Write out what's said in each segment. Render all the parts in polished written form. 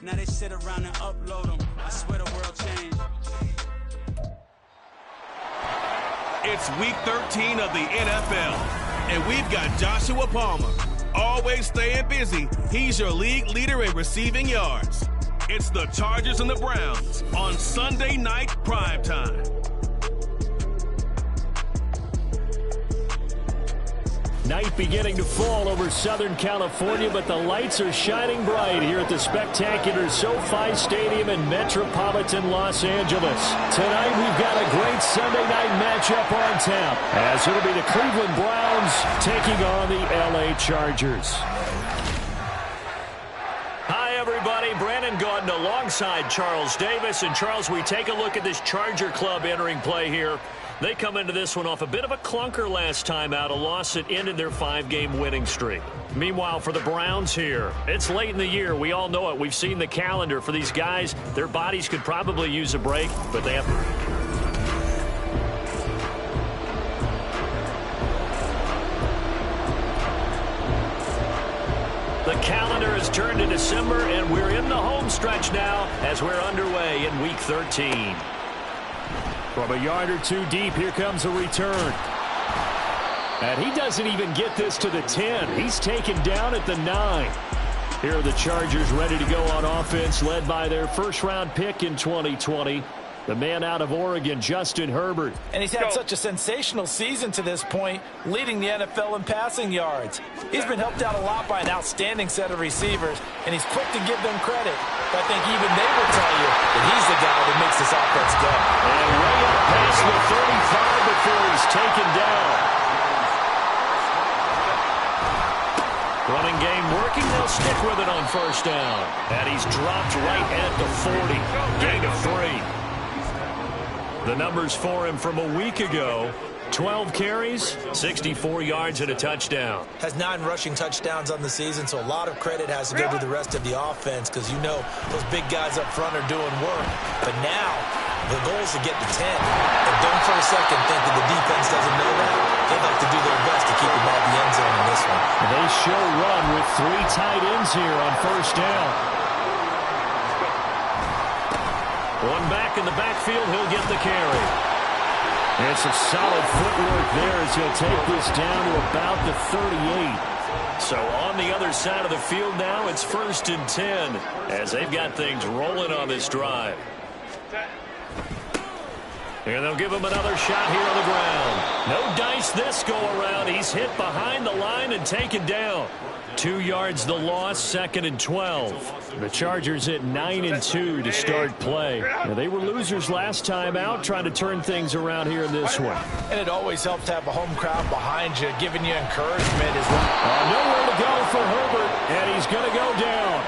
Now they sit around and upload them. I swear the world changed. It's week 13 of the NFL, and we've got Joshua Palmer. Always staying busy, he's your league leader in receiving yards. It's the Chargers and the Browns on Sunday Night Primetime. Night beginning to fall over Southern California, but the lights are shining bright here at the spectacular SoFi Stadium in metropolitan Los Angeles. Tonight we've got a great Sunday night matchup on tap, as it'll be the Cleveland Browns taking on the LA Chargers. Hi, everybody. Brandon Gordon alongside Charles Davis. And, Charles, we take a look at this Charger club entering play here. They come into this one off a bit of a clunker last time out, a loss that ended their 5-game winning streak. Meanwhile, for the Browns here, it's late in the year. We all know it. We've seen the calendar for these guys. Their bodies could probably use a break, but they have... The calendar has turned to December, and we're in the home stretch now as we're underway in Week 13. From a yard or two deep, here comes a return. And he doesn't even get this to the 10. He's taken down at the 9. Here are the Chargers ready to go on offense, led by their first-round pick in 2020. The man out of Oregon, Justin Herbert. And he's had such a sensational season to this point, leading the NFL in passing yards. He's been helped out a lot by an outstanding set of receivers, and he's quick to give them credit. But I think even they will tell you that he's the guy that makes this offense go. And way up past the 35 before he's taken down. Running game working. They'll stick with it on first down. And he's dropped right at the 40. Gain of 3. The numbers for him from a week ago: 12 carries, 64 yards, and a touchdown. Has 9 rushing touchdowns on the season, so a lot of credit has to go to the rest of the offense, because you know those big guys up front are doing work. But now the goal is to get to 10. And don't for a second think that the defense doesn't know that. They'd like to do their best to keep him out of the end zone in this one. They show run with 3 tight ends here on first down. One back in the backfield, he'll get the carry. It's a solid footwork there as he'll take this down to about the 38. So on the other side of the field now, it's 1st and 10 as they've got things rolling on this drive. And they'll give him another shot here on the ground. No dice this go around. He's hit behind the line and taken down. 2 yards the loss, 2nd and 12. The Chargers at 9-2 to start play. Now, they were losers last time out, trying to turn things around here in this one. And it always helps to have a home crowd behind you, giving you encouragement as well. Nowhere to go for Herbert, and he's going to go down.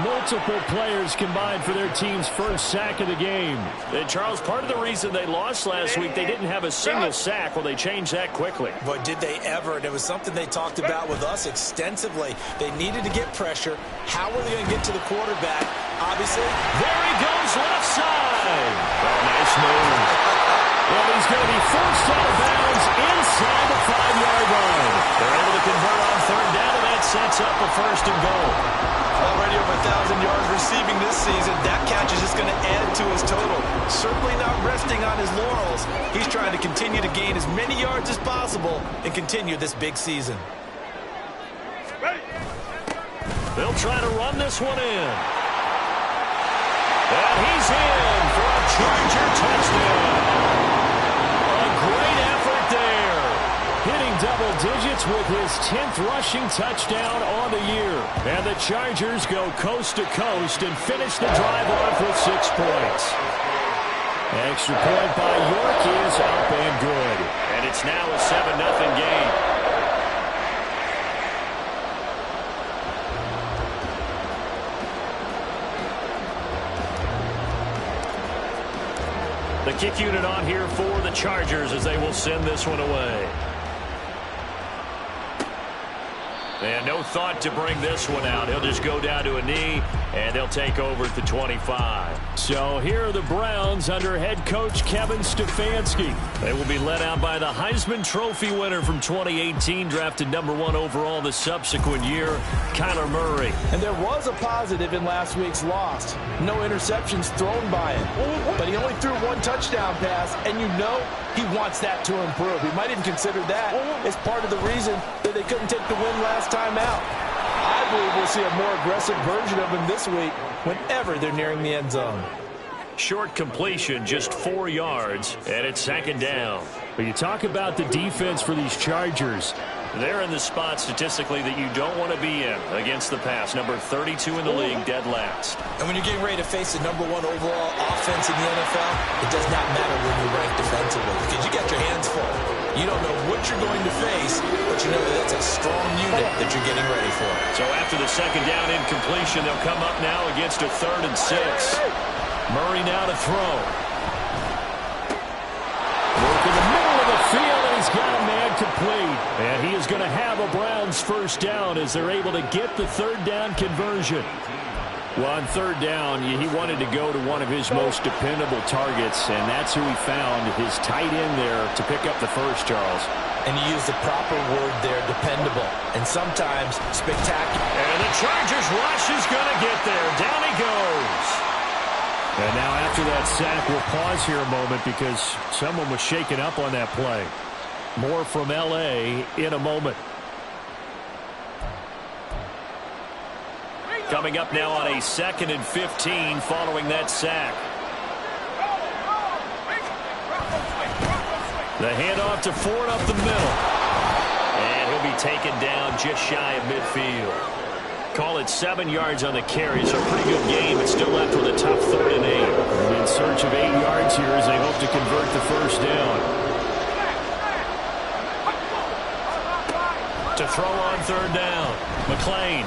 Multiple players combined for their team's first sack of the game. And Charles, part of the reason they lost last week, they didn't have a single sack. Well, they changed that quickly. But did they ever? And it was something they talked about with us extensively. They needed to get pressure. How were they going to get to the quarterback? Obviously, there he goes, left side. Nice move. And he's going to be forced out of bounds inside the 5-yard line. They're able to convert on 3rd down, and that sets up a 1st and goal. Already over 1,000 yards receiving this season. That catch is just going to add to his total. Certainly not resting on his laurels. He's trying to continue to gain as many yards as possible and continue this big season. They'll try to run this one in. And he's in for a Charger touchdown. A great effort there. Hitting double digits with his 10th rushing touchdown on the year. And the Chargers go coast to coast and finish the drive off with 6 points. Extra point by York is up and good. And it's now a 7-0 game. The kick unit on here for the Chargers as they will send this one away. And no thought to bring this one out. He'll just go down to a knee, and they'll take over at the 25. So here are the Browns under head coach Kevin Stefanski. They will be led out by the Heisman Trophy winner from 2018, drafted #1 overall the subsequent year, Kyler Murray. And there was a positive in last week's loss. No interceptions thrown by him. But he only threw one touchdown pass, and you know he wants that to improve. He might even consider that as part of the reason that they couldn't take the win last time out. I believe we'll see a more aggressive version of him this week whenever they're nearing the end zone. Short completion, just 4 yards, and it's second down. But you talk about the defense for these Chargers. They're in the spot statistically that you don't want to be in against the pass. Number 32 in the league, dead last. And when you're getting ready to face the #1 overall offense in the NFL, it does not matter when you rank defensively because you got your hands full. You don't know what you're going to face, but you know that that's a strong unit that you're getting ready for. So after the second down incompletion, they'll come up now against a 3rd and 6. Murray now to throw. Work in the middle of the field, and he's got a man complete. And he is going to have a Browns first down as they're able to get the 3rd down conversion. Well, on 3rd down, he wanted to go to one of his most dependable targets, and that's who he found, his tight end there, to pick up the first, Charles. And you use the proper word there, dependable, and sometimes spectacular. And the Chargers rush is going to get there. Down he goes. And now after that sack, we'll pause here a moment because someone was shaken up on that play. More from L.A. in a moment. Coming up now on a 2nd and 15 following that sack. The handoff to Ford up the middle. And he'll be taken down just shy of midfield. Call it 7 yards on the carry, so a pretty good game, but still left with a tough 3rd and 8. In search of 8 yards here as they hope to convert the first down. To throw on 3rd down, McClain.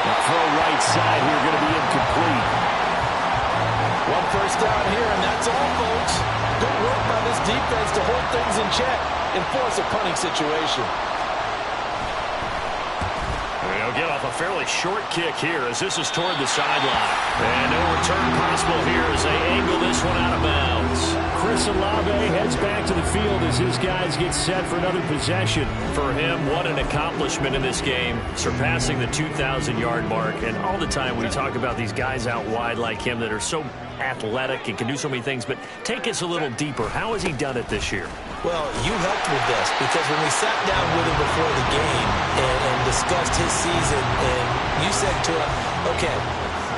The throw right side here going to be incomplete. One first down here, and that's all, folks. Good work by this defense to hold things in check and force a punting situation. They'll get off a fairly short kick here as this is toward the sideline. And no return possible here as they angle this one out of bounds. Chris Olave heads back to the field as his guys get set for another possession. For him, what an accomplishment in this game, surpassing the 2,000-yard mark. And all the time we talk about these guys out wide like him that are so athletic and can do so many things, but take us a little deeper. How has he done it this year? Well, you helped with this because when we sat down with him before the game and discussed his season, and you said to him, okay,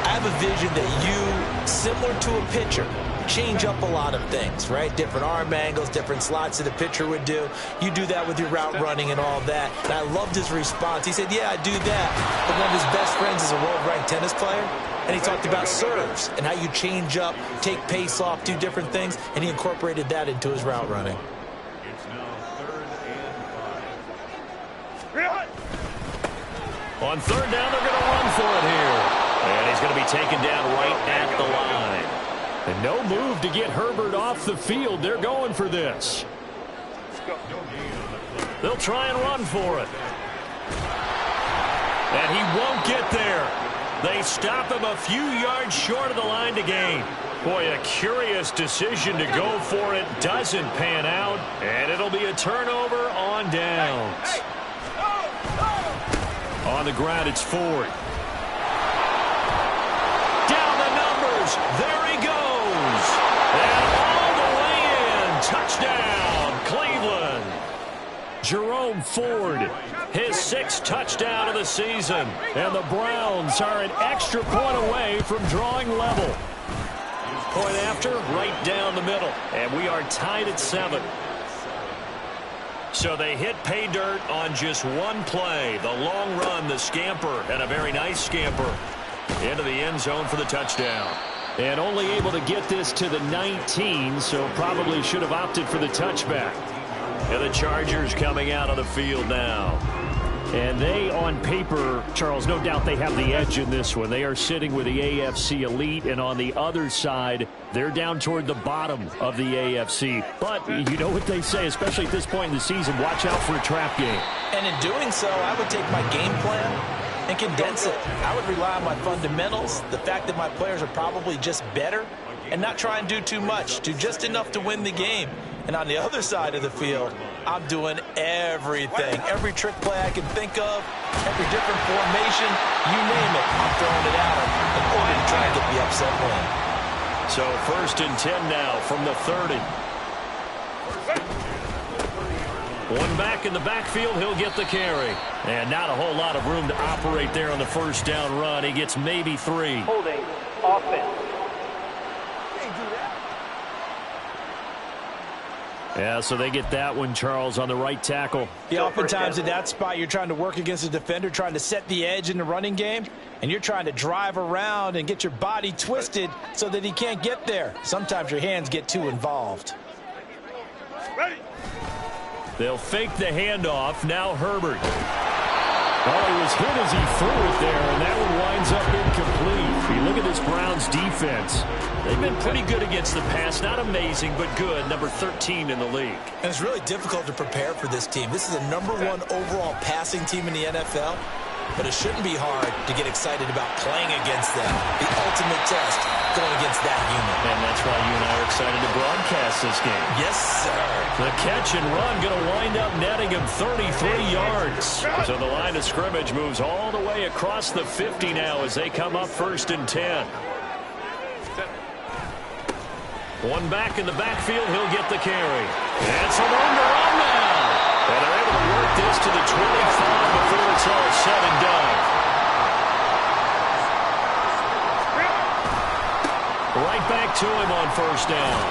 I have a vision that you, similar to a pitcher, change up a lot of things, right? Different arm angles, different slots that a pitcher would do. You do that with your route running and all that. And I loved his response. He said, yeah, I do that. But one of his best friends is a world-ranked tennis player. And he talked about serves and how you change up, take pace off, do different things. And he incorporated that into his route running. On 3rd down, they're going to run for it here. And he's going to be taken down right at the line. And no move to get Herbert off the field. They're going for this. They'll try and run for it. And he won't get there. They stop him a few yards short of the line to gain. Boy, a curious decision to go for it. Doesn't pan out. And it'll be a turnover on downs. On the ground, it's Ford. Down the numbers. There he goes. And all the way in. Touchdown, Cleveland. Jerome Ford, his 6th touchdown of the season. And the Browns are an extra point away from drawing level. Point after, right down the middle. And we are tied at 7. So they hit pay dirt on just one play. The long run, the scamper, and a very nice scamper into the end zone for the touchdown. And only able to get this to the 19, so probably should have opted for the touchback. And the Chargers coming out on the field now. And they, on paper, Charles, no doubt they have the edge in this one. They are sitting with the AFC elite, and on the other side, they're down toward the bottom of the AFC. But you know what they say, especially at this point in the season, watch out for a trap game. And in doing so, I would take my game plan and condense it. I would rely on my fundamentals, the fact that my players are probably just better, and not try and do too much, do just enough to win the game. And on the other side of the field, I'm doing everything. Every trick play I can think of, every different formation, you name it, I'm throwing it at them in order to try and get the upset win. So 1st and 10 now from the 30. One back in the backfield, he'll get the carry. And not a whole lot of room to operate there on the first down run. He gets maybe 3. Holding offense. Yeah, so they get that one, Charles, on the right tackle. Yeah, oftentimes in that spot, you're trying to work against a defender, trying to set the edge in the running game, and you're trying to drive around and get your body twisted so that he can't get there. Sometimes your hands get too involved. They'll fake the handoff. Now Herbert. Well, he was hit as he threw it there, and that one winds up incomplete. You look at this Browns defense. They've been pretty good against the pass. Not amazing, but good. Number 13 in the league. And it's really difficult to prepare for this team. This is a #1 overall passing team in the NFL, but it shouldn't be hard to get excited about playing against them. The ultimate test going against that unit. And that's why you and I are excited to broadcast this game. Yes, sir. The catch and run going to wind up netting him 33 yards. So the line of scrimmage moves all the way across the 50 now as they come up 1st and 10. One back in the backfield, he'll get the carry. It's a room to run now. And they're able to work this to the 25 before it's all said and done. Right back to him on 1st down.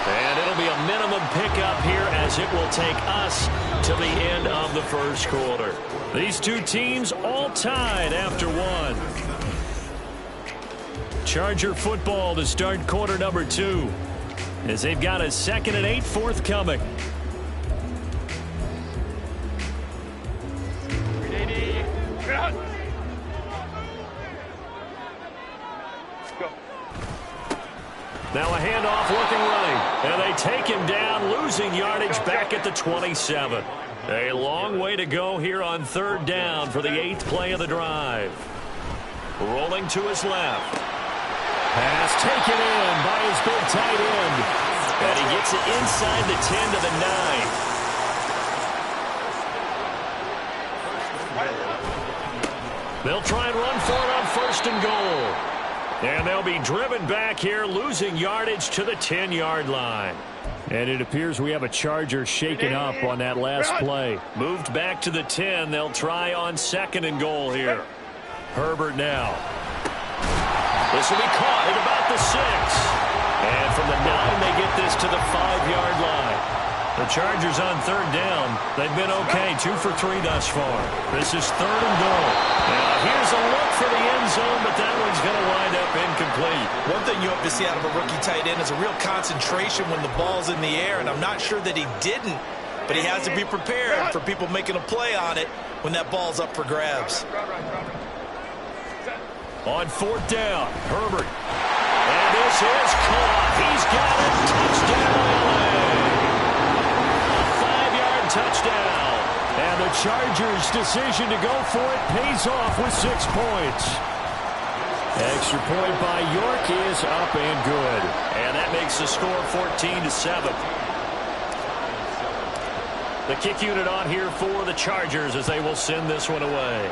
And it'll be a minimum pickup here as it will take us to the end of the 1st quarter. These two teams all tied after 1. Charger football to start quarter number 2 as they've got a 2nd and 8 forthcoming. Now a handoff looking right, and they take him down, losing yardage back at the 27. A long way to go here on 3rd down for the 8th play of the drive. Rolling to his left. Pass taken in by his big tight end. And he gets it inside the 10 to the 9. They'll try and run for it on 1st and goal. And they'll be driven back here, losing yardage to the 10-yard line. And it appears we have a Charger shaken up on that last play. Moved back to the 10. They'll try on 2nd and goal here. Herbert now. This will be caught at about the 6. And from the 9, they get this to the 5-yard line. The Chargers on 3rd down. They've been okay, 2 for 3 thus far. This is 3rd and goal. Now here's a look for the end zone, but that one's going to wind up incomplete. One thing you hope to see out of a rookie tight end is a real concentration when the ball's in the air, and I'm not sure that he didn't, but he has to be prepared for people making a play on it when that ball's up for grabs. On 4th down, Herbert. And this is caught. He's got it. Touchdown, LA. A 5-yard touchdown. And the Chargers' decision to go for it pays off with 6 points. Extra point by York is up and good. And that makes the score 14-7. The kick unit on here for the Chargers as they will send this one away.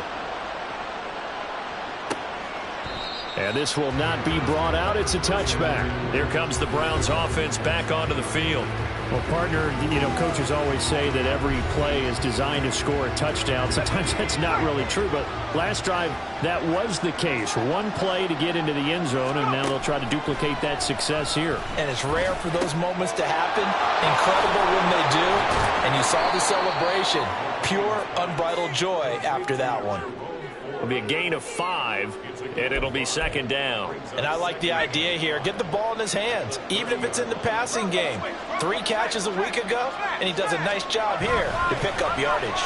And this will not be brought out. It's a touchback. Here comes the Browns offense back onto the field. Well, partner, you know, coaches always say that every play is designed to score a touchdown. Sometimes that's not really true, but last drive, that was the case. One play to get into the end zone, and now they'll try to duplicate that success here. And it's rare for those moments to happen. Incredible when they do. And you saw the celebration. Pure, unbridled joy after that one. It'll be a gain of 5, and it'll be 2nd down. And I like the idea here. Get the ball in his hands, even if it's in the passing game. 3 catches a week ago, and he does a nice job here to pick up yardage.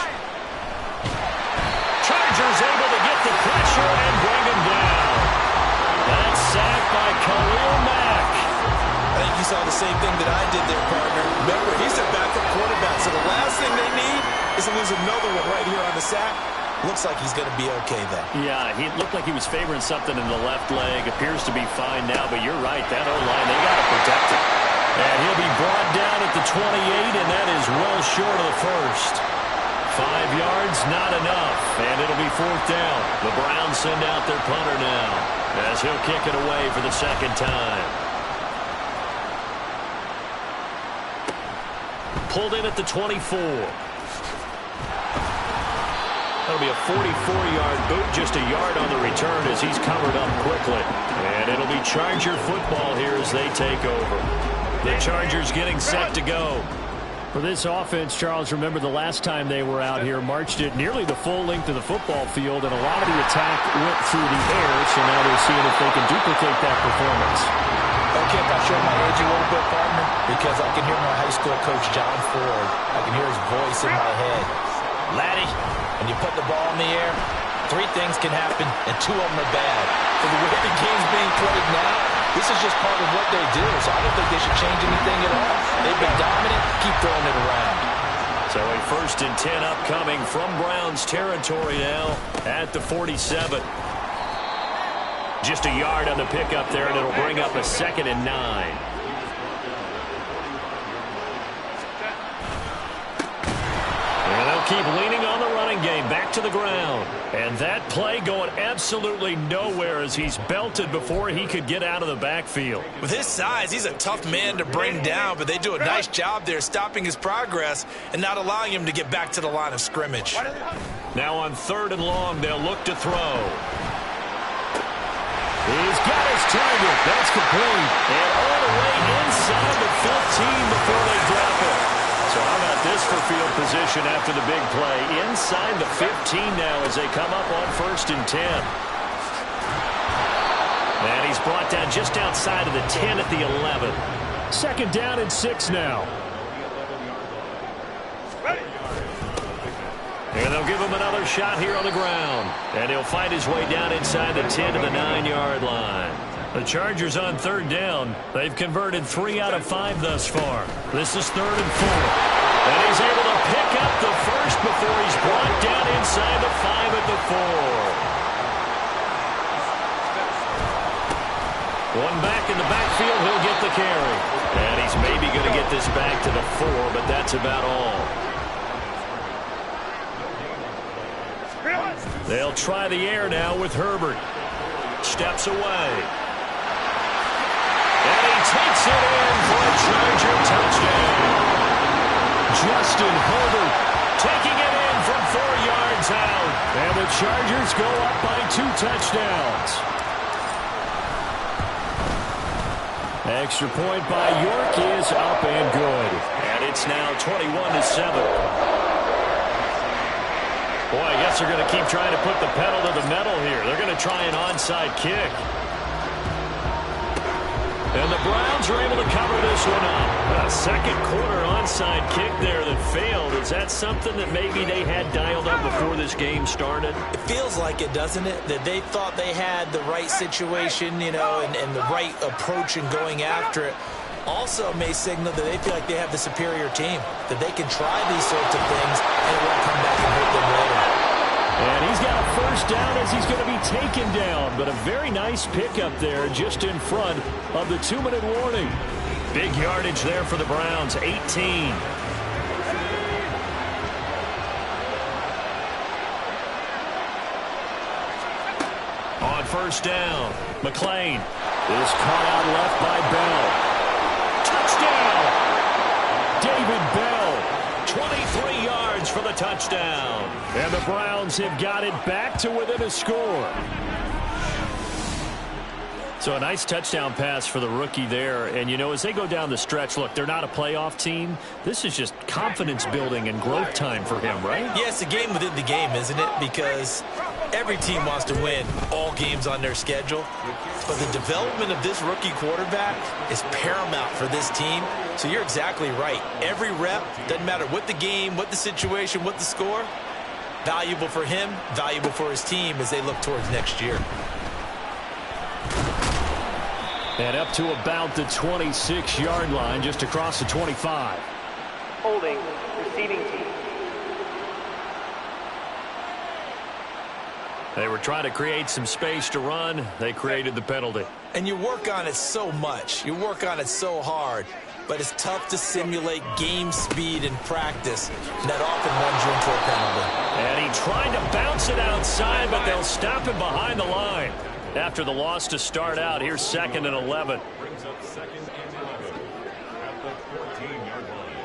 saw the same thing that I did there, partner. Remember, he's a backup quarterback, so the last thing they need is to lose another one right here on the sack. Looks like he's going to be okay, though. Yeah, he looked like he was favoring something in the left leg. Appears to be fine now, but you're right. That O-line, they got to protect him. And he'll be brought down at the 28, and that is well short of the first. 5 yards, not enough, and it'll be 4th down. The Browns send out their punter now, as he'll kick it away for the second time. Pulled in at the 24. That'll be a 44-yard boot, just a yard on the return as he's covered up quickly. And it'll be Charger football here as they take over. The Chargers getting set to go. For this offense, Charles, remember the last time they were out here, marched it nearly the full length of the football field, and a lot of the attack went through the air, so now they're seeing if they can duplicate that performance. Okay, if I show my age a little bit, partner, because I can hear my high school coach, John Ford. I can hear his voice in my head. Laddie, when you put the ball in the air, 3 things can happen, and 2 of them are bad. For the way the game's being played now, this is just part of what they do, so I don't think they should change anything at all. They've been dominant. Keep throwing it around. So a 1st and 10 upcoming from Browns territory now at the 47. Just a yard on the pickup there, and it'll bring up a 2nd and 9. And they'll keep leaning on the running game, back to the ground. And that play going absolutely nowhere as he's belted before he could get out of the backfield. With his size, he's a tough man to bring down, but they do a nice job there stopping his progress and not allowing him to get back to the line of scrimmage. Now on 3rd and long, they'll look to throw. He's got his target. That's complete. And all the way inside the 15 before they drop it. So how about this for field position after the big play? Inside the 15 now as they come up on 1st and 10. And he's brought down just outside of the 10 at the 11. 2nd down and 6 now. And they'll give him another shot here on the ground. And he'll fight his way down inside the 10 to the 9-yard line. The Chargers on 3rd down. They've converted 3 out of 5 thus far. This is 3rd and 4. And he's able to pick up the first before he's brought down inside the 5 at the 4. One back in the backfield, he'll get the carry. And he's maybe going to get this back to the 4, but that's about all. They'll try the air now with Herbert. Steps away. And he takes it in for a Charger touchdown. Justin Herbert taking it in from 4 yards out. And the Chargers go up by 2 touchdowns. Extra point by York is up and good. And it's now 21-7. Boy, I guess they're going to keep trying to put the pedal to the metal here. They're going to try an onside kick. And the Browns are able to cover this one up. A 2nd quarter onside kick there that failed. Is that something that maybe they had dialed up before this game started? It feels like it, doesn't it? That they thought they had the right situation, you know, and the right approach in going after it. Also may signal that they feel like they have the superior team, that they can try these sorts of things and it won't come back and hurt them later. And he's got a 1st down as he's going to be taken down, but a very nice pickup there just in front of the 2-minute warning. Big yardage there for the Browns, 18. On 1st down, McLean is caught out left by Bell. Touchdown! David Bell, 23 yards for the touchdown. And the Browns have got it back to within a score. So a nice touchdown pass for the rookie there. And, you know, as they go down the stretch, look, they're not a playoff team. This is just confidence building and growth time for him, right? Yeah, it's a game within the game, isn't it? Because every team wants to win all games on their schedule. But the development of this rookie quarterback is paramount for this team. So you're exactly right. Every rep, doesn't matter what the game, what the situation, what the score, valuable for him, valuable for his team as they look towards next year. And up to about the 26-yard line, just across the 25. Holding, receiving team. They were trying to create some space to run. They created the penalty. And you work on it so much. You work on it so hard. But it's tough to simulate game speed in practice. And that often runs you into a penalty. And he tried to bounce it outside, but they'll stop him behind the line. After the loss to start out, here's 2nd and 11. Brings up 2nd and 11 at the 14-yard line.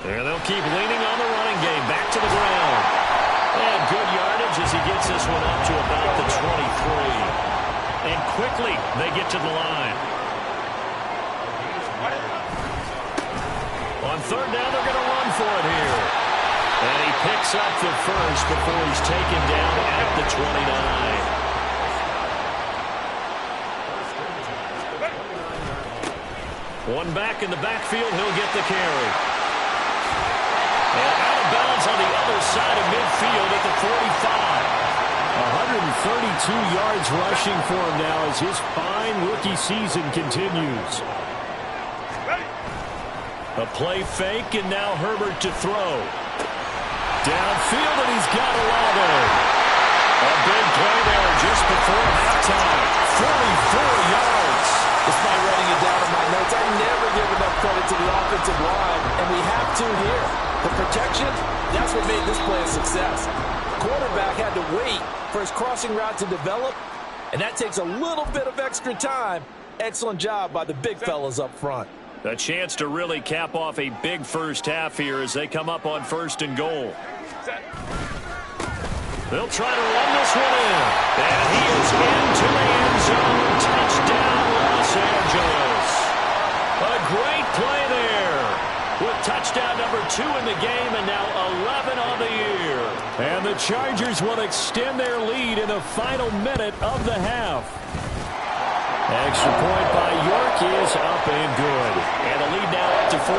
And they'll keep leaning on the running game. Back to the ground. And good yardage as he gets this one up to about the 23. And quickly they get to the line. On 3rd down, they're going to run for it here. And he picks up the first before he's taken down at the 29. One back in the backfield, he'll get the carry. And out of bounds on the other side of midfield at the 45. 132 yards rushing for him now as his fine rookie season continues. A play fake, and now Herbert to throw. Downfield, and he's got Olave. A big play there just before halftime. 44 yards. Despite writing it down in my notes, I never give enough credit to the offensive line, and we have to here. The protection, that's what made this play a success. The quarterback had to wait for his crossing route to develop, and that takes a little bit of extra time. Excellent job by the big fellas up front. A chance to really cap off a big first half here as they come up on 1st and goal. They'll try to run this one in. And he is into the end zone. Touchdown, Los Angeles. A great play there. With touchdown number 2 in the game and now 11 on the year. And the Chargers will extend their lead in the final minute of the half. Extra point by York is up and good. And the lead now up to 14.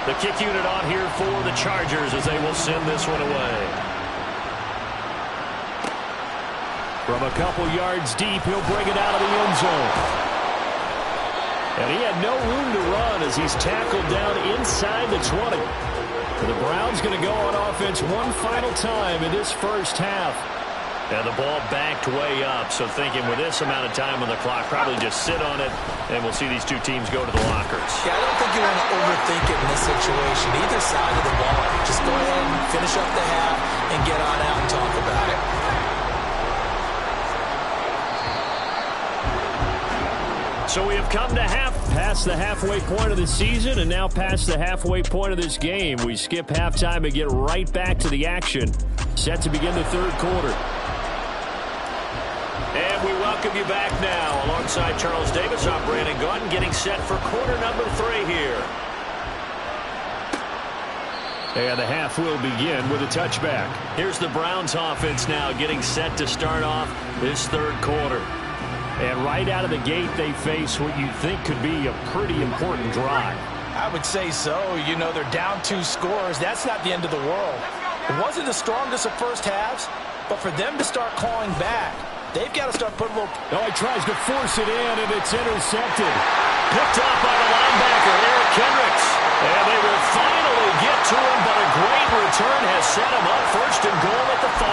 The kick unit on here for the Chargers as they will send this one away. From a couple yards deep, he'll bring it out of the end zone. And he had no room to run as he's tackled down inside the 20. The Browns going to go on offense one final time in this first half. And the ball backed way up, so thinking with this amount of time on the clock, probably just sit on it, and we'll see these two teams go to the lockers. Yeah, I don't think you want to overthink it in this situation. Either side of the ball. Just go ahead and finish up the half and get on out and talk about it. So we have come to past the halfway point of the season and now past the halfway point of this game. We skip halftime and get right back to the action. Set to begin the 3rd quarter. And we welcome you back now. Alongside Charles Davis, I'm Brandon Gaudin, getting set for quarter number 3 here. And the half will begin with a touchback. Here's the Browns offense now getting set to start off this 3rd quarter. And right out of the gate, they face what you think could be a pretty important drive. I would say so. You know, they're down 2 scores. That's not the end of the world. It wasn't the strongest of first halves, but for them to start clawing back, they've got to start putting a little... Oh, he tries to force it in, and it's intercepted. Picked up by the linebacker, Eric Kendricks. And they will finally get to him, but a great return has set him up 1st and goal at the 5.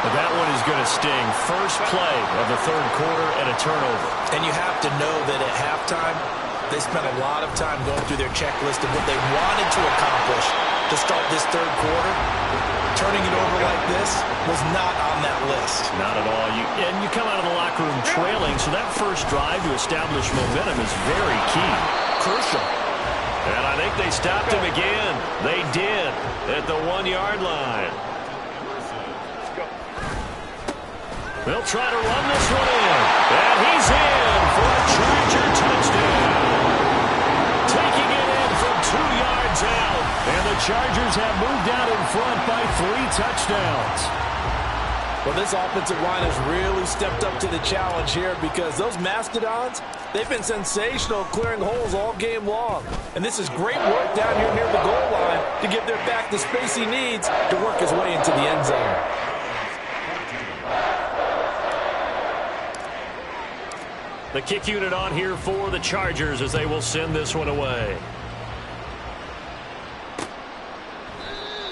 That one is going to sting. First play of the 3rd quarter and a turnover. And you have to know that at halftime, they spent a lot of time going through their checklist of what they wanted to accomplish to start this 3rd quarter. Turning it over like this was not on that list. Not at all. And you come out of the locker room trailing, so that first drive to establish momentum is very key. Crucial. And I think they stopped him again. They did at the 1-yard line. They'll try to run this one in. And he's in for a Charger touchdown. Taking it in from 2 yards out. And the Chargers have moved out in front by 3 touchdowns. Well, this offensive line has really stepped up to the challenge here because those Mastodons, they've been sensational clearing holes all game long. And this is great work down here near the goal line to give their back the space he needs to work his way into the end zone. The kick unit on here for the Chargers as they will send this one away.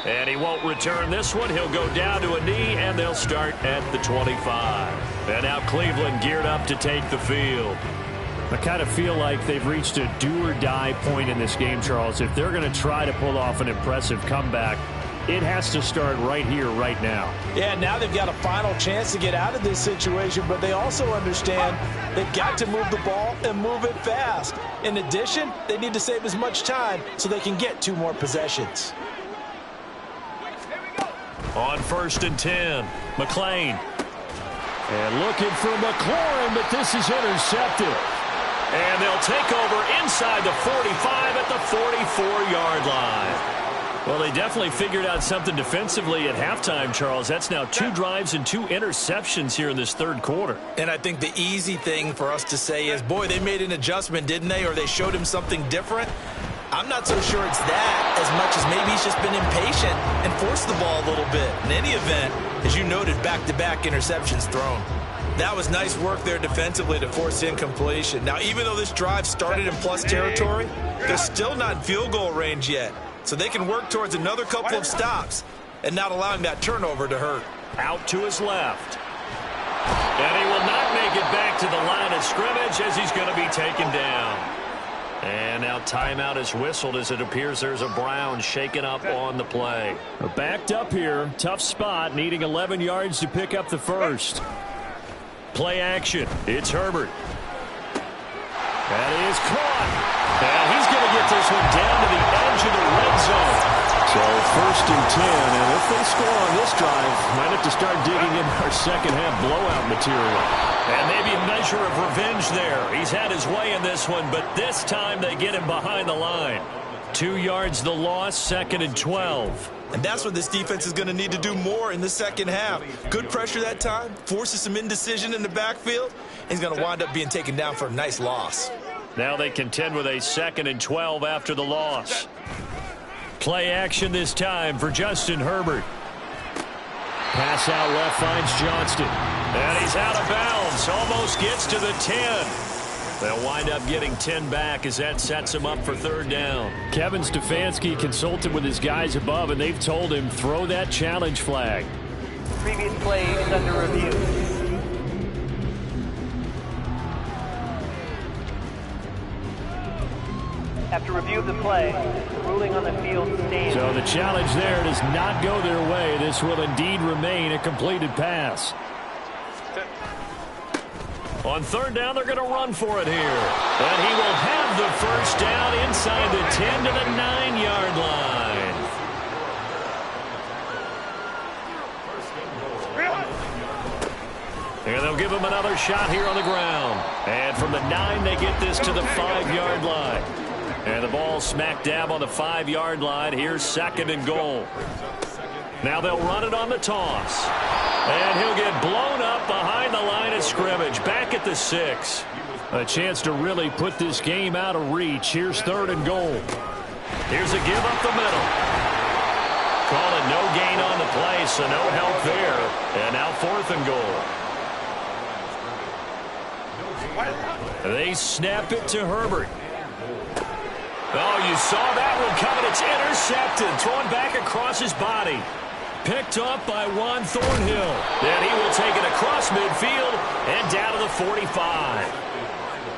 And he won't return this one. He'll go down to a knee, and they'll start at the 25. And now Cleveland geared up to take the field. I kind of feel like they've reached a do-or-die point in this game, Charles. If they're going to try to pull off an impressive comeback, it has to start right here, right now. Yeah, now they've got a final chance to get out of this situation, but they also understand they've got to move the ball and move it fast. In addition, they need to save as much time so they can get 2 more possessions. On 1st and 10, McLean. And looking for McLaurin, but this is intercepted. And they'll take over inside the 45 at the 44-yard line. Well, they definitely figured out something defensively at halftime, Charles. That's now 2 drives and 2 interceptions here in this third quarter. And I think the easy thing for us to say is, boy, they made an adjustment, didn't they? Or they showed him something different. I'm not so sure it's that as much as maybe he's just been impatient and forced the ball a little bit. In any event, as you noted, back-to-back interceptions thrown. That was nice work there defensively to force incompletion. Now, even though this drive started in plus territory, they're still not in field goal range yet. So they can work towards another couple of stops and not allowing that turnover to hurt. Out to his left. And he will not make it back to the line of scrimmage as he's going to be taken down. And now timeout is whistled as it appears there's a Brown shaken up on the play. Backed up here. Tough spot. Needing 11 yards to pick up the first. Play action. It's Herbert. That is caught. And he's going to get this one down to the edge of the red zone. So 1st and 10. And if they score on this drive, might have to start digging in our second half blowout material. And maybe a measure of revenge there. He's had his way in this one, but this time they get him behind the line. 2 yards the loss, 2nd and 12. And that's what this defense is going to need to do more in the second half. Good pressure that time, forces some indecision in the backfield. He's going to wind up being taken down for a nice loss. Now they contend with a 2nd and 12 after the loss. Play action this time for Justin Herbert. Pass out left finds Johnston. And he's out of bounds. Almost gets to the 10. They'll wind up getting 10 back as that sets him up for 3rd down. Kevin Stefanski consulted with his guys above, and they've told him throw that challenge flag. Previous play is under review. After review of the play, the ruling on the field stands. So the challenge there does not go their way. This will indeed remain a completed pass. On 3rd down, they're going to run for it here. And he will have the 1st down inside the 10 to the 9-yard line. And they'll give him another shot here on the ground. And from the 9, they get this to the 5-yard line. And the ball smack dab on the 5-yard line. Here's 2nd and goal. Now they'll run it on the toss. And he'll get blown up behind the line of scrimmage. Back at the 6. A chance to really put this game out of reach. Here's 3rd and goal. Here's a give up the middle. Call it no gain on the play, so no help there. And now 4th and goal. They snap it to Herbert. Oh, you saw that one coming. It's intercepted. Thrown back across his body. Picked up by Juan Thornhill. And he will take it across midfield and down to the 45.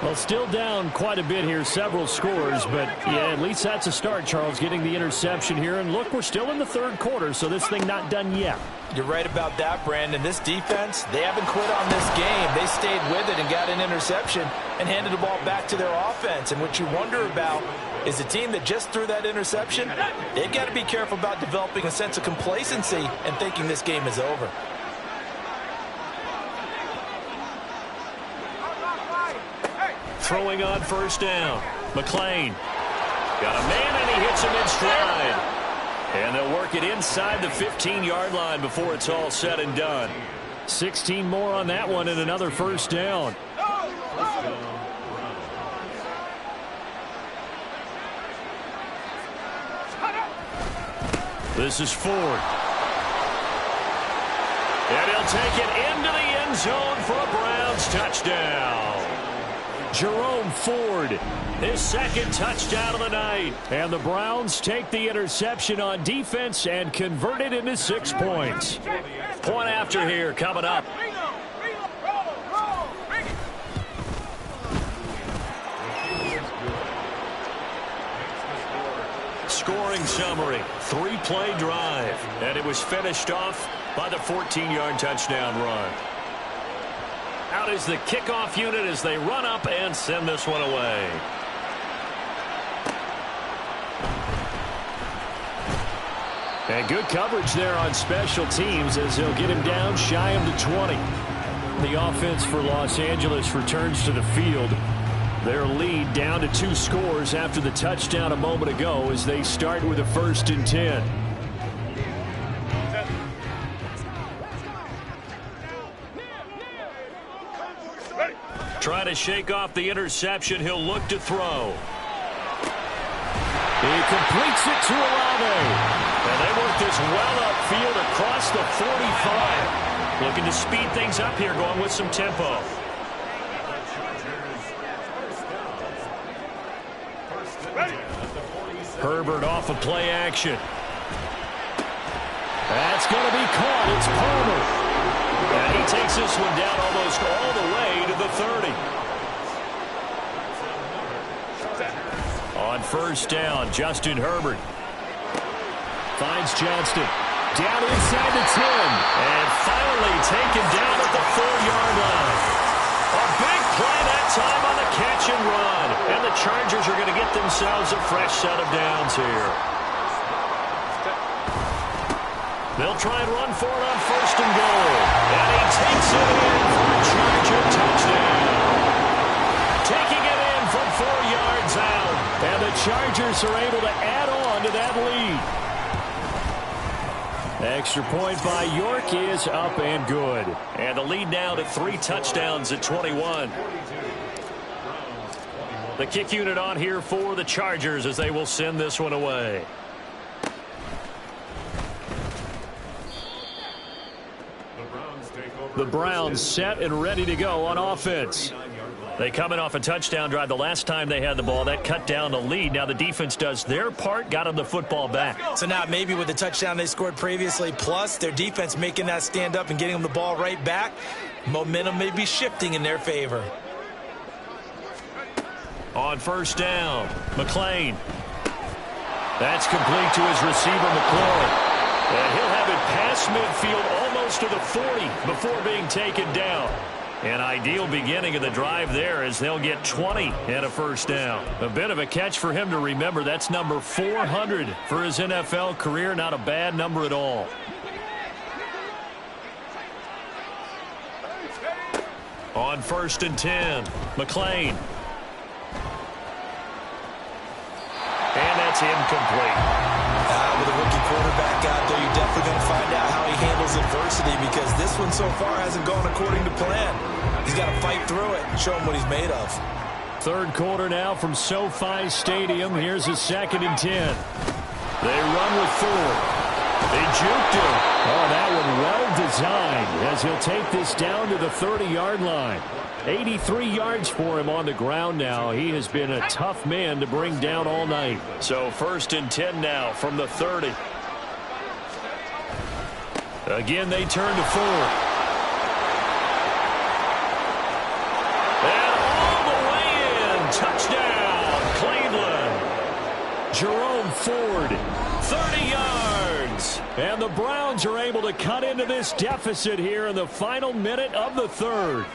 Well, still down quite a bit here, several scores, but yeah, at least that's a start, Charles, getting the interception here. And look, we're still in the 3rd quarter, so this thing not done yet. You're right about that, Brandon. This defense, they haven't quit on this game. They stayed with it and got an interception and handed the ball back to their offense. And what you wonder about is a team that just threw that interception, they've got to be careful about developing a sense of complacency and thinking this game is over. Throwing on 1st down. McLean. Got a man and he hits him in stride. And they'll work it inside the 15-yard line before it's all said and done. 16 more on that one and another first down. This is Ford. And he'll take it into the end zone for a Browns touchdown. Jerome Ford, His second touchdown of the night. and the Browns take the interception on defense and convert it into 6 points. Point after here coming up. Scoring summary, 3-play drive, and it was finished off by the 14-yard touchdown run. Out is the kickoff unit as they run up and send this one away. And good coverage there on special teams as they'll get him down shy of the 20. The offense for Los Angeles returns to the field. Their lead down to 2 scores after the touchdown a moment ago as they start with a 1st and 10. Trying to shake off the interception. He'll look to throw. He completes it to Olave. And they work this well upfield across the 45. Looking to speed things up here, going with some tempo. Herbert off of play action. That's going to be caught. It's Palmer. And he takes this one down almost all the way to the 30. On 1st down, Justin Herbert. Finds Johnston. Down inside the 10. And finally taken down at the 4-yard line. A big play that time on the catch and run. And the Chargers are going to get themselves a fresh set of downs here. They'll try and run for it on 1st and goal. And he takes it in for a Charger touchdown. Taking it in from 4 yards out. And the Chargers are able to add on to that lead. Extra point by York is up and good. And the lead now to 3 touchdowns at 21. The kick unit on here for the Chargers as they will send this one away. The Browns set and ready to go on offense. They come in off a touchdown drive the last time they had the ball. That cut down the lead. Now the defense does their part, got them the football back. So now maybe with the touchdown they scored previously, plus their defense making that stand up and getting them the ball right back, momentum may be shifting in their favor. On 1st down, McLean. That's complete to his receiver, McLaurin. And he'll have it past midfield almost to the 40 before being taken down. An ideal beginning of the drive there as they'll get 20 and a 1st down. A bit of a catch for him to remember. That's number 400 for his NFL career. Not a bad number at all. On 1st and 10, McLean. And that's incomplete. With a rookie quarterback out there, you're definitely going to find out how he handles adversity because this one so far hasn't gone according to plan. He's got to fight through it and show him what he's made of. 3rd quarter now from SoFi Stadium. Here's a 2nd and 10. They run with Ford. They juked him. Oh, that one well designed as he'll take this down to the 30-yard line. 83 yards for him on the ground now. He has been a tough man to bring down all night. So 1st and 10 now from the 30. Again, they turn to Ford. And all the way in. Touchdown, Cleveland. Jerome Ford. 30 yards. And the Browns are able to cut into this deficit here in the final minute of the 3rd.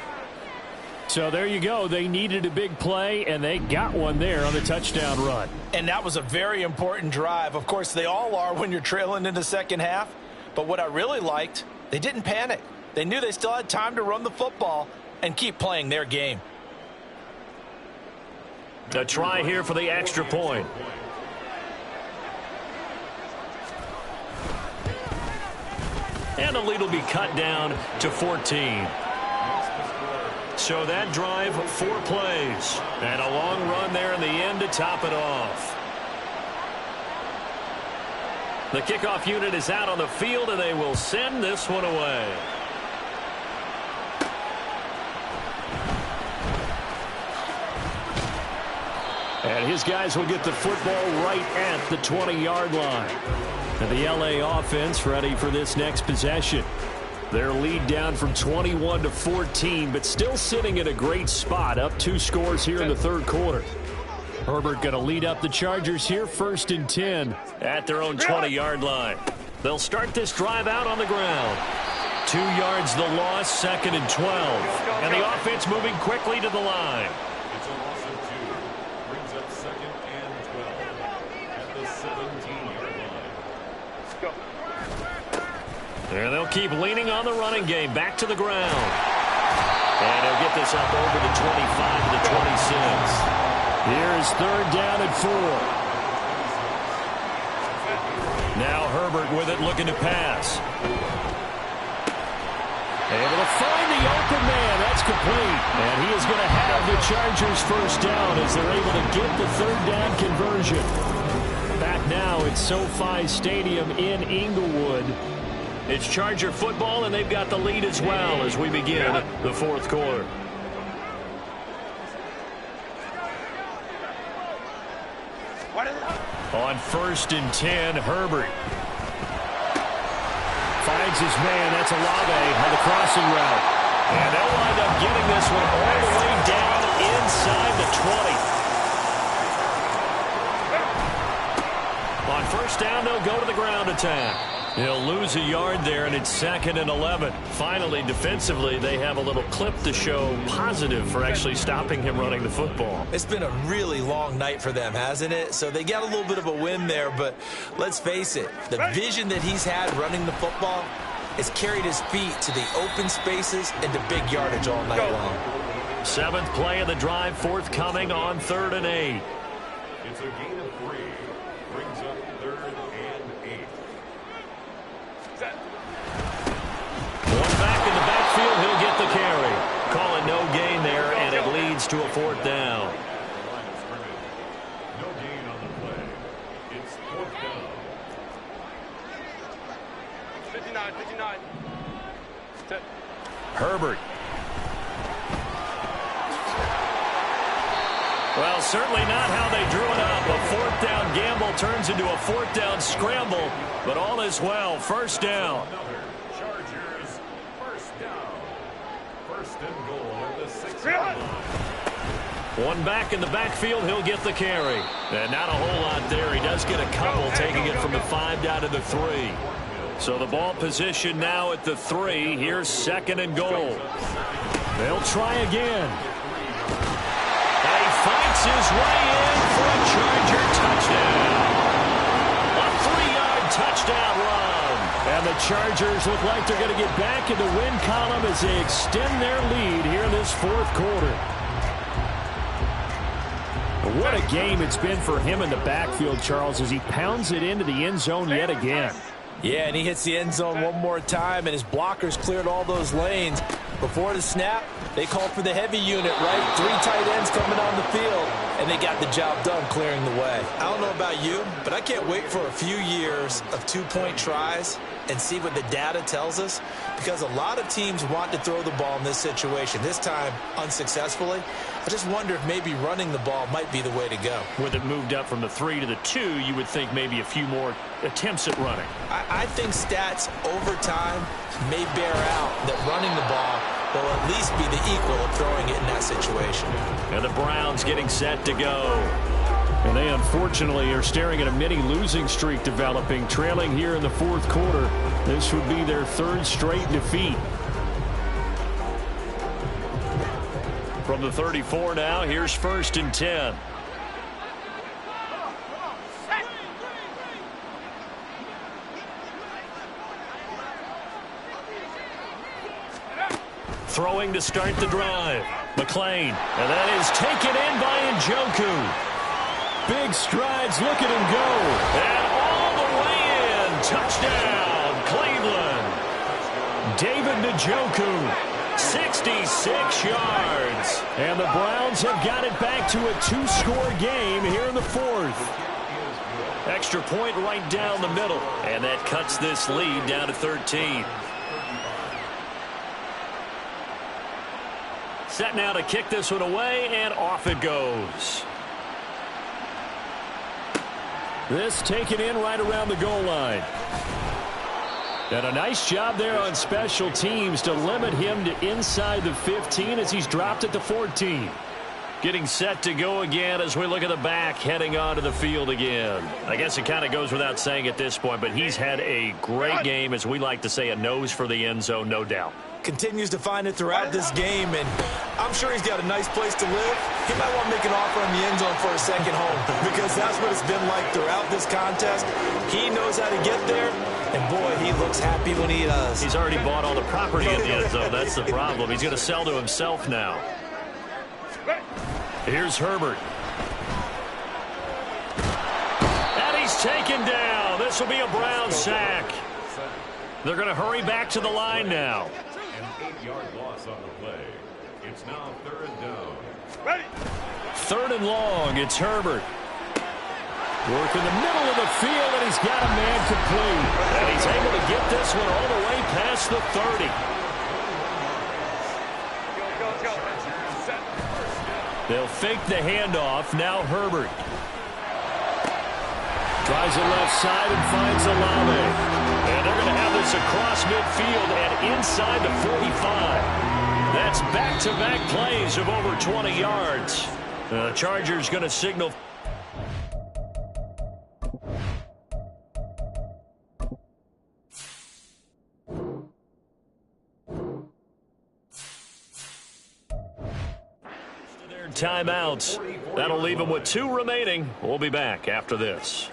So there you go. They needed a big play, and they got one there on the touchdown run. And that was a very important drive. Of course, they all are when you're trailing in the second half. But what I really liked, they didn't panic. They knew they still had time to run the football and keep playing their game. A try here for the extra point. And the lead will be cut down to 14. So that drive, 4 plays. And a long run there in the end to top it off. The kickoff unit is out on the field, and they will send this one away. And his guys will get the football right at the 20-yard line. And the LA offense ready for this next possession. Their lead down from 21 to 14, but still sitting in a great spot, up 2 scores here in the third quarter. Herbert going to lead up the Chargers here, 1st and 10 at their own 20-yard line. They'll start this drive out on the ground. 2 yards the loss, 2nd and 12. And the offense moving quickly to the line. It's a loss of 2. Brings up 2nd and 12 at the 17-yard line. Let's go. And they'll keep leaning on the running game. Back to the ground. And they'll get this up over the 25 to the 26. Here's 3rd down and 4. Now Herbert with it, looking to pass. Able to find the open man. That's complete. And he is going to have the Chargers 1st down as they're able to get the 3rd down conversion. Back now at SoFi Stadium in Inglewood. It's Charger football, and they've got the lead as well as we begin the 4th quarter. On 1st and 10, Herbert finds his man. That's Olave on the crossing route. And they'll wind up getting this one all the way down inside the 20. On 1st down, they'll go to the ground attack. He'll lose a yard there, and it's 2nd and 11. Finally, defensively, they have a little clip to show positive for actually stopping him running the football. It's been a really long night for them, hasn't it? So they got a little bit of a win there, but let's face it, the vision that he's had running the football has carried his feet to the open spaces and to big yardage all night long. 7th play of the drive forthcoming on 3rd and 8. It's a gain of 3. Brings up 3rd and 8. One back in the backfield, he'll get the carry. Call it no gain there, and it leads to a 4th down. No gain on the play. It's 4th down. 59. Herbert. Well, certainly not how they drew it up. A 4th down gamble turns into a 4th down scramble, but all is well. 1st down. Chargers, 1st down. 1st and goal at the 6-yard line. One back in the backfield, he'll get the carry. And not a whole lot there. He does get a couple, taking it from the 5 down to the 3. So the ball position now at the 3. Here's 2nd and goal. They'll try again. And he fights his way in for a Charger touchdown. A 3-yard touchdown run. And the Chargers look like they're going to get back in the win column as they extend their lead here in this 4th quarter. What a game it's been for him in the backfield, Charles, as he pounds it into the end zone yet again. Yeah, and he hits the end zone one more time, and his blockers cleared all those lanes. Before the snap, they called for the heavy unit, right? 3 tight ends coming on the field, and they got the job done clearing the way. I don't know about you, but I can't wait for a few years of 2-point tries and see what the data tells us, because a lot of teams want to throw the ball in this situation, this time unsuccessfully. I just wonder if maybe running the ball might be the way to go. With it moved up from the 3 to the 2, you would think maybe a few more attempts at running. I think stats over time may bear out that running the ball will at least be the equal of throwing it in that situation. And the Browns getting set to go. And they unfortunately are staring at a mini losing streak developing, trailing here in the 4th quarter. This would be their 3rd straight defeat. From the 34 now, here's 1st and 10. Throwing to start the drive. McLean. And that is taken in by Njoku. Big strides. Look at him go. And all the way in. Touchdown, Cleveland. David Njoku, 66 yards. And the Browns have got it back to a 2-score game here in the fourth. Extra point right down the middle. And that cuts this lead down to 13. Set now to kick this one away, and off it goes. This taken in right around the goal line. And a nice job there on special teams to limit him to inside the 15 as he's dropped at the 14. Getting set to go again as we look at the back, heading onto the field again. I guess it kind of goes without saying at this point, but he's had a great game, as we like to say, a nose for the end zone, no doubt. Continues to find it throughout this game, and I'm sure he's got a nice place to live. He might want to make an offer on the end zone for a second home, because that's what it's been like throughout this contest. He knows how to get there, and boy, he looks happy when he does. He's already bought all the property in the end zone. That's the problem. He's going to sell to himself now. Here's Herbert. And he's taken down. This will be a Brown sack. They're going to hurry back to the line now. An 8-yard loss on the play. It's now 3rd and down. Ready. 3rd and long. It's Herbert. Work in the middle of the field, and he's got a man complete. And he's able to get this one all the way past the 30. They'll fake the handoff. Now Herbert. Tries it left side and finds Olave. And they're going to have this across midfield and inside the 45. That's back-to-back plays of over 20 yards. The Chargers going to signal. Timeouts. That'll leave him with 2 remaining. We'll be back after this.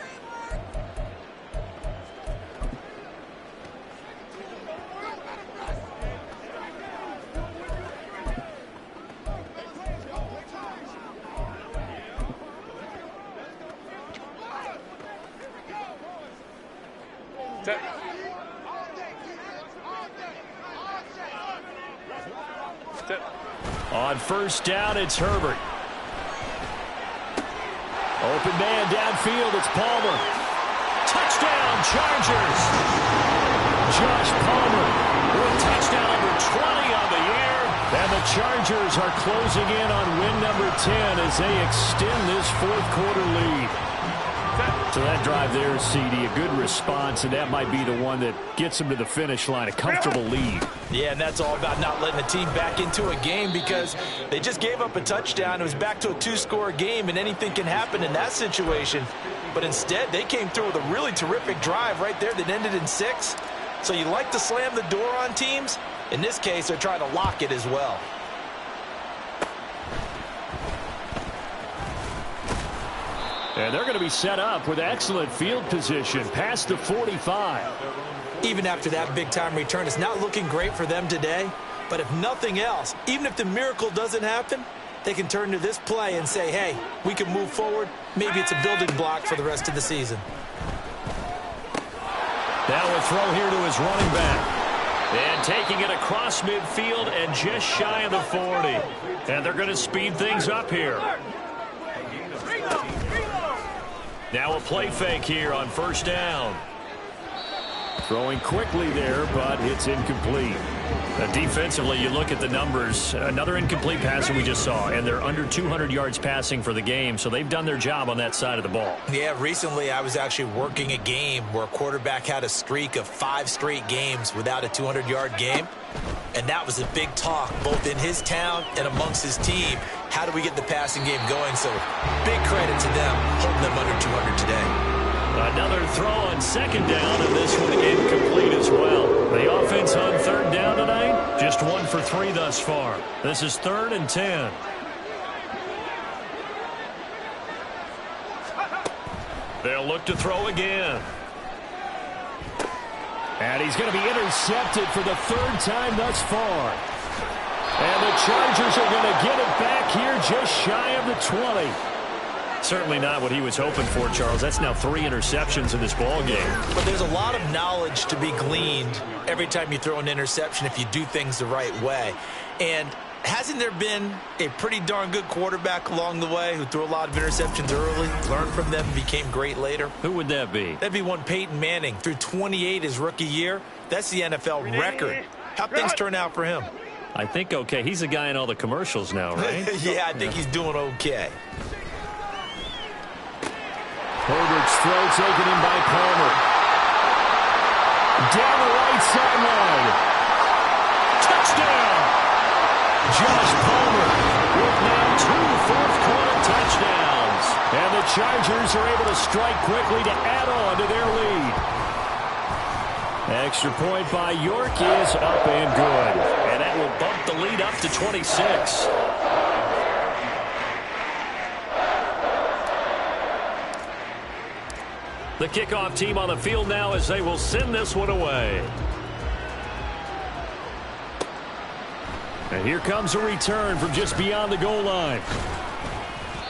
On first down, it's Herbert. Open man downfield, it's Palmer. Touchdown, Chargers. Josh Palmer with touchdown number 20 on the year. And the Chargers are closing in on win number 10 as they extend this fourth-quarter lead. So that drive there, CD, a good response, and that might be the one that gets them to the finish line, a comfortable lead. Yeah, and that's all about not letting the team back into a game because they just gave up a touchdown. It was back to a 2-score game, and anything can happen in that situation. But instead, they came through with a really terrific drive right there that ended in 6. So you like to slam the door on teams. In this case, they're trying to lock it as well. And they're going to be set up with excellent field position past the 45. Even after that big-time return, it's not looking great for them today. But if nothing else, even if the miracle doesn't happen, they can turn to this play and say, hey, we can move forward. Maybe it's a building block for the rest of the season. Now a throw here to his running back. And taking it across midfield and just shy of the 40. And they're going to speed things up here. Now a play fake here on first down. Throwing quickly there, but it's incomplete. Defensively, you look at the numbers. Another incomplete pass that we just saw, and they're under 200 yards passing for the game, so they've done their job on that side of the ball. Yeah, recently I was actually working a game where a quarterback had a streak of 5 straight games without a 200-yard game, and that was a big talk both in his town and amongst his team. How do we get the passing game going? So big credit to them holding them under 200 today. Another throw on second down, and this one incomplete as well. The offense on third down tonight, just 1 for 3 thus far. This is 3rd and 10. They'll look to throw again. And he's going to be intercepted for the 3rd time thus far. And the Chargers are going to get it back here just shy of the 20. certainly not what he was hoping for, Charles. That's now 3 interceptions in this ball game. But there's a lot of knowledge to be gleaned every time you throw an interception if you do things the right way. And hasn't there been a pretty darn good quarterback along the way who threw a lot of interceptions early, learned from them, and became great later? Who would that be? That'd be one Peyton Manning. Threw 28 his rookie year. That's the NFL record. How'd things turn out for him? I think okay. He's a guy in all the commercials now, right? Yeah, I think he's doing okay. Herbert's throw taken in by Palmer. Down the right sideline. Touchdown! Josh Palmer with now 2 fourth-quarter touchdowns. And the Chargers are able to strike quickly to add on to their lead. Extra point by York is up and good. And that will bump the lead up to 26. The kickoff team on the field now as they will send this one away. And here comes a return from just beyond the goal line.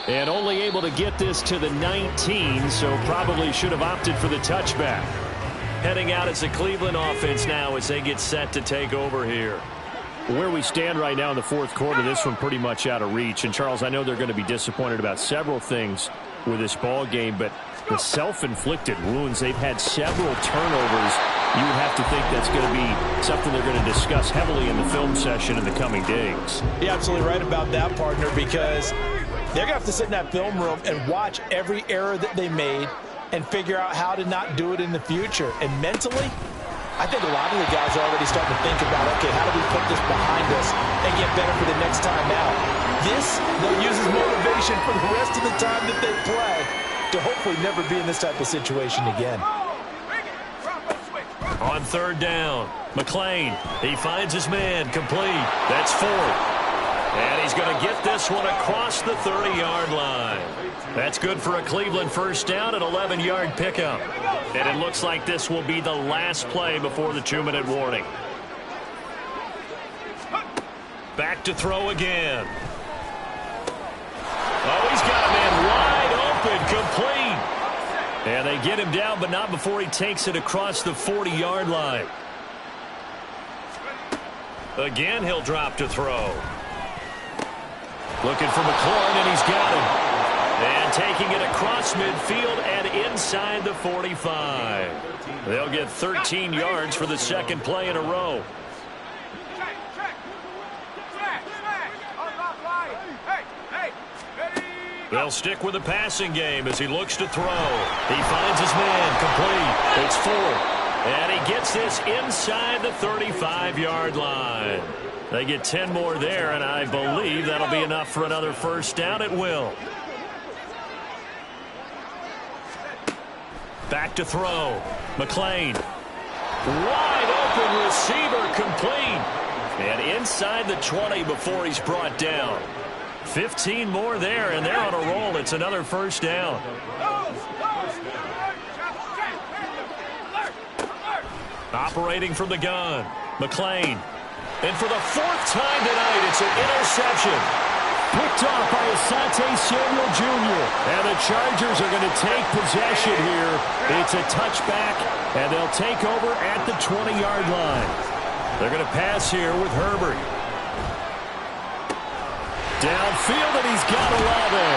And only able to get this to the 19, so probably should have opted for the touchback. Heading out as the Cleveland offense now as they get set to take over here. Where we stand right now in the fourth quarter, this one pretty much out of reach. And, Charles, I know they're going to be disappointed about several things with this ball game, but the self-inflicted wounds, they've had several turnovers. You would have to think that's going to be something they're going to discuss heavily in the film session in the coming days. You're absolutely right about that, partner, because they're going to have to sit in that film room and watch every error that they made and figure out how to not do it in the future. And mentally, I think a lot of the guys are already starting to think about, okay, how do we put this behind us and get better for the next time out? This, they'll use as motivation for the rest of the time that they play to hopefully never be in this type of situation again. On third down, McClain, he finds his man, complete. That's 4. And he's going to get this one across the 30-yard line. That's good for a Cleveland first down, an 11-yard pickup. And it looks like this will be the last play before the 2-minute warning. Back to throw again. Oh, he's got a man wide open, complete. And they get him down, but not before he takes it across the 40-yard line. Again, he'll drop to throw. Looking for McLaurin, and he's got him. And taking it across midfield and inside the 45. They'll get 13 yards for the second play in a row. They'll stick with the passing game as he looks to throw. He finds his man, complete. It's 4. And he gets this inside the 35-yard line. They get 10 more there, and I believe that'll be enough for another first down. It will. Back to throw. McClain. Wide open receiver, complete. And inside the 20 before he's brought down. 15 more there, and they're on a roll. It's another first down. Operating from the gun. McClain. And for the 4th time tonight, it's an interception. Picked off by Asante Samuel Jr. And the Chargers are going to take possession here. It's a touchback, and they'll take over at the 20-yard line. They're going to pass here with Herbert. Downfield, and he's got Olave.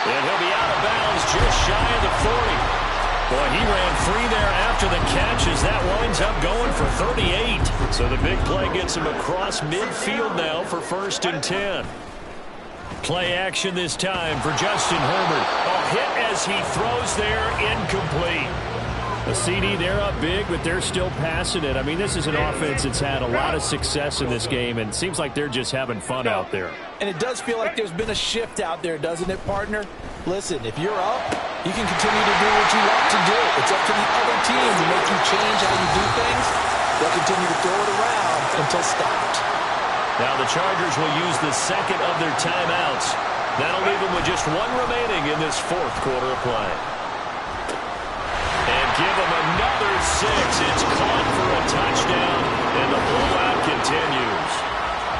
And he'll be out of bounds just shy of the 40. Boy, he ran free there after the catch as that winds up going for 38. So the big play gets him across midfield now for 1st and 10. Play action this time for Justin Herbert. A hit as he throws there, incomplete. A CD, they're up big, but they're still passing it. I mean, this is an offense that's had a lot of success in this game, and it seems like they're just having fun out there. And it does feel like there's been a shift out there, doesn't it, partner? Listen, if you're up, you can continue to do what you want to do. It's up to the other team to make you change how you do things. They'll continue to throw it around until stopped. Now the Chargers will use the second of their timeouts. That'll leave them with just 1 remaining in this 4th quarter of play. And give them another 6. It's caught for a touchdown, and the blowout continues.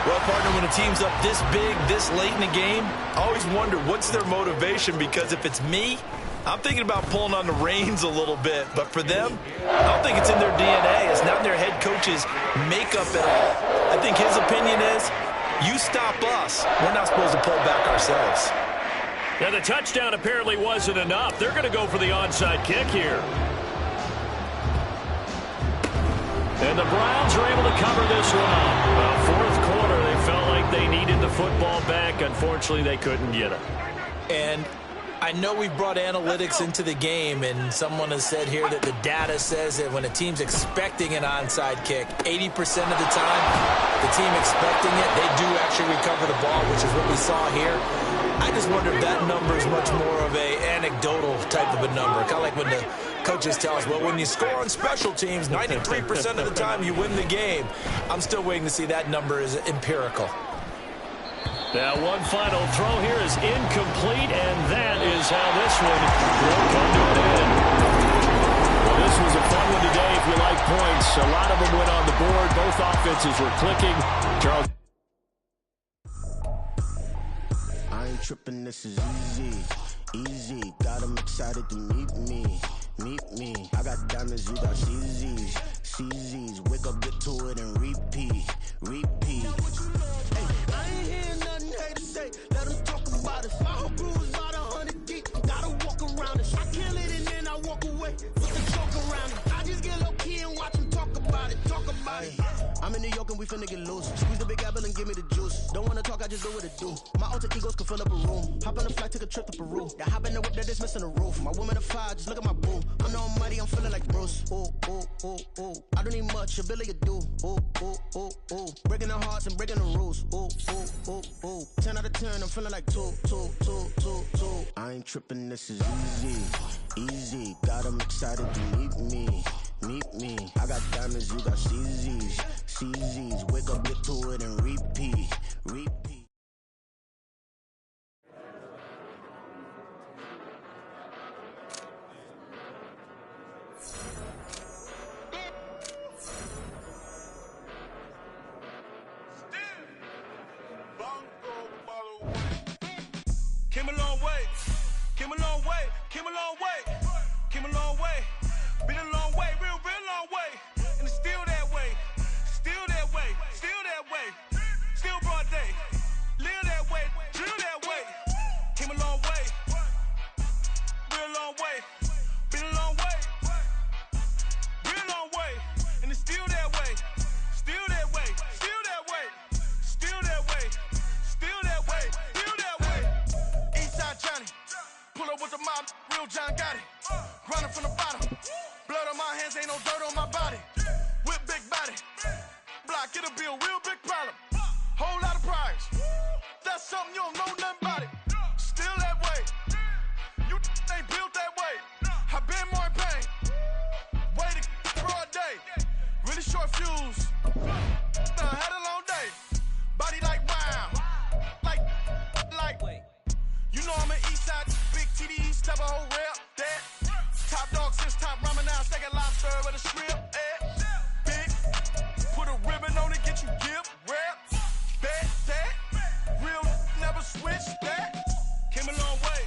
Well, partner, when a team's up this big, this late in the game, I always wonder what's their motivation, because if it's me, I'm thinking about pulling on the reins a little bit. But for them, I don't think it's in their DNA. It's not in their head coach's makeup at all. I think his opinion is, you stop us, we're not supposed to pull back ourselves. Yeah, the touchdown apparently wasn't enough. They're going to go for the onside kick here. And the Browns are able to cover this one up. Fourth quarter, they felt like they needed the football back. Unfortunately, they couldn't get it. And I know we brought analytics into the game, and someone has said here that the data says that when a team's expecting an onside kick, 80% of the time, the team expecting it, they do actually recover the ball, which is what we saw here. I just wonder if that number is much more of a anecdotal type of a number. Kind of like when the coaches tell us, well, when you score on special teams, 93% of the time you win the game. I'm still waiting to see that number is empirical. Now, one final throw here is incomplete, and that is how this one will come to an end. Well, this was a fun one today if you like points. A lot of them went on the board. Both offenses were clicking. Charles. I ain't tripping, this is easy, easy. Got them excited to meet me. I got diamonds, you got CZs, CZs. Wake up, get to it, and repeat. Hey, I ain't hearing nothing haters say. Let them talk about it. My whole crew is about 100 deep. Gotta walk around it. I kill it and then I walk away with the joke around it. I just get low key and watch them talk about it. I'm in New York and we finna get loose. Squeeze the big apple and give me the juice. Don't wanna talk, I just do what it do. My alter egos can fill up a room. Hop on a flight, take a trip to Peru. That hop in the whip that is missing the roof. My woman a fire, just look at my boo. I'm the almighty, I'm feeling like Bruce. Ooh. I don't need much, ability to do. Ooh. Breaking the hearts and breaking the rules. Ooh. 10 out of 10, I'm feeling like two. I ain't tripping, this is easy. Got them excited to meet me. I got diamonds, you got CZs. Wake up, get to it, and repeat. Came a long way. Been a long way, real long way. And it's still that way. Still broad day. Live that way, drill that way. Came a long way. Real long way. Been a long way. Real long way. And it's still that way. Still that way. Eastside Johnny. Pull up with the mob, real John Gotti. Running from the bottom. Blood on my hands, ain't no dirt on my body. With big body. Block, it'll be a real big problem. Whole lot of priors. That's something you don't know nothing about it. Still that way. You ain't built that way. I been more in pain. Way to broad day. Really short fuse. Had a long day. Body like wow. Like. You know I'm an Eastside, big TDE, step a whole rep. That. Top dog since top ramen now, steak and lobster with a shrimp. Big. Put a ribbon on it, get you give. Rep. Bet that. Real never switch that. Came a long way.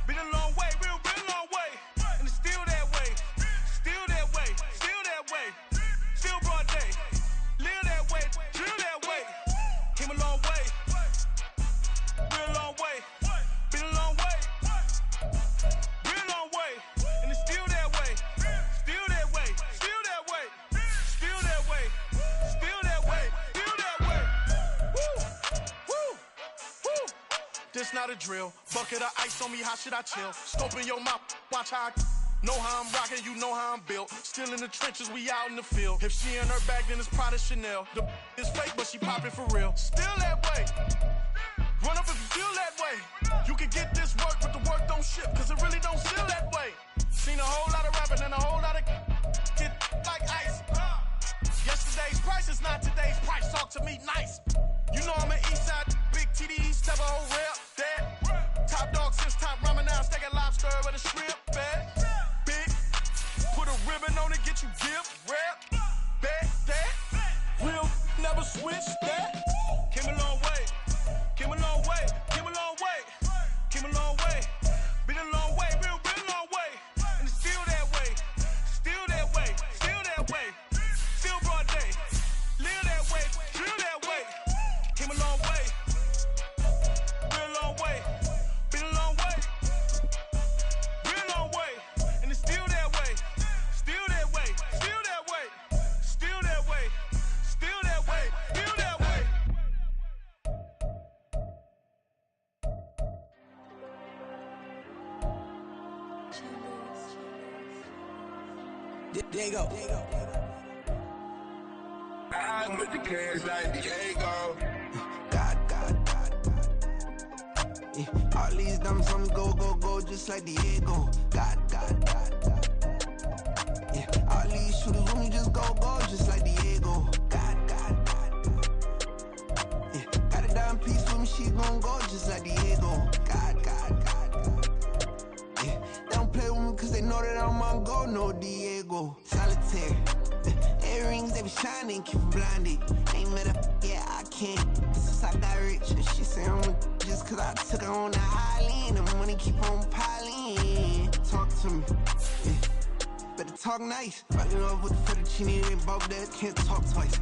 Been a long way, real long way. And it's still that way. Still broad day. Live that way, drill that way. Came a long way. Real long way. Been a long way. Real long way. And it's still that way. This not a drill. Bucket of ice on me, how should I chill? Scoping your mouth, watch how I know how I'm rocking, you know how I'm built. Still in the trenches, we out in the field. If she in her bag, then it's Prada Chanel. The is fake, but she popping for real. Still that way. Run up if you feel that way. You can get this work, but the work don't ship, cause it really don't feel that way. Seen a whole lot of rapping and a whole lot of get like ice. Yesterday's price is not today's price. Talk to me nice. You know I'm an Eastside, big TDE, step a whole rep. That. Top dog since top ramen now, steak and lobster with a shrimp. Big. Put a ribbon on it, get you give. Rep. Diego. I'm with the cash like Diego. God. Yeah. All these dumb songs go, just like Diego. God. Yeah. All these shooters with me just go, just like Diego. God. Yeah. Got a dime piece with me, she gon' go just like Diego. God. Yeah. They don't play with me cause they know that I'm on go, no Diego. Solitaire. Earrings, they be shining, keep me blinded. Ain't met up, yeah, I can't. Since I got rich, and she say I'm just cause I took her on the island. The money keep on piling. Talk to me, yeah. Better talk nice. Fucking up with the fettuccine and both that can't talk twice.